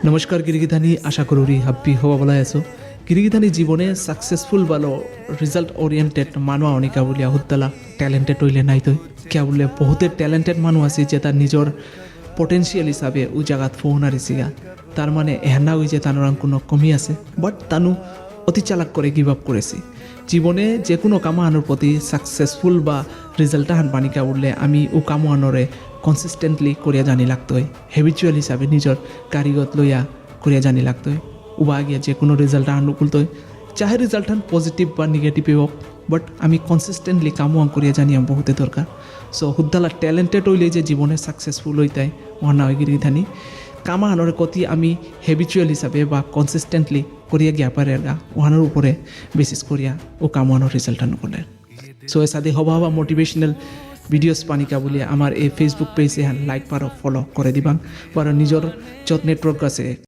নমস্কার গিরিগিধানি, আশা করি হাব্বি হওয়া বলা আছো। গিরিগিধানি জীবনে সাকসেসফুল ভালো রিজাল্ট ওরিয়েন্টেড মানুষ অনেকা বলিয়া হুদ্দালা ট্যালেন্টেড হইলে নাই তো কিয়া বললে বহুতে ট্যালেন্টেড মানুষ আছে যে তার নিজের পটেন্সিয়াল হিসাবে ও জায়গাত ফোনার সিগা তার মানে এহানা হই যে তার কোনো কমি আছে বাট তানু অতি চালাক করে গিভ আপ করেছি। জীবনে যে কোনো কামানোর প্রতি সাকসেসফুল বা রিজাল্টটা হান বানিকা উঠলে আমি ও কামানোরে কনসিস্টেন্টলি করিয়া জানি লাগতো হয়, হ্যাবিচুয়াল হিসাবে নিজের কারিগত লইয়া করিয়া জানি লাগতো হয়। উবা গিয়া যে কোনো রেজাল্ট আনুকূল তো চাহে রেজাল্ট হান পজিটিভ বা নেগেটিভই হোক বাট আমি কনসিস্টেন্টলি কামওয়াং করিয়া জানি আমি বহুতে দরকার। সো হুদ্দালা ট্যালেন্টেড হইলে যে জীবনে সাকসেসফুল হইতাই মহানা হয়ে গিরিধানি কামা আনোর কতি আমি হ্যাবিচুয়াল হিসাবে বা কনসিস্টেন্টলি করিয়া গিয়া পারে ওহানোর উপরে বেসিস করিয়া ও কামানোর রেজাল্ট আনো করলে। সো এর সাথে হবা হবা মোটিভেশনাল ভিডিওস পানিকা বলে আমার এই ফেসবুক পেজে লাইক পারো ফলো করে দিবাং বা নিজের যত নেটওয়ার্ক আছে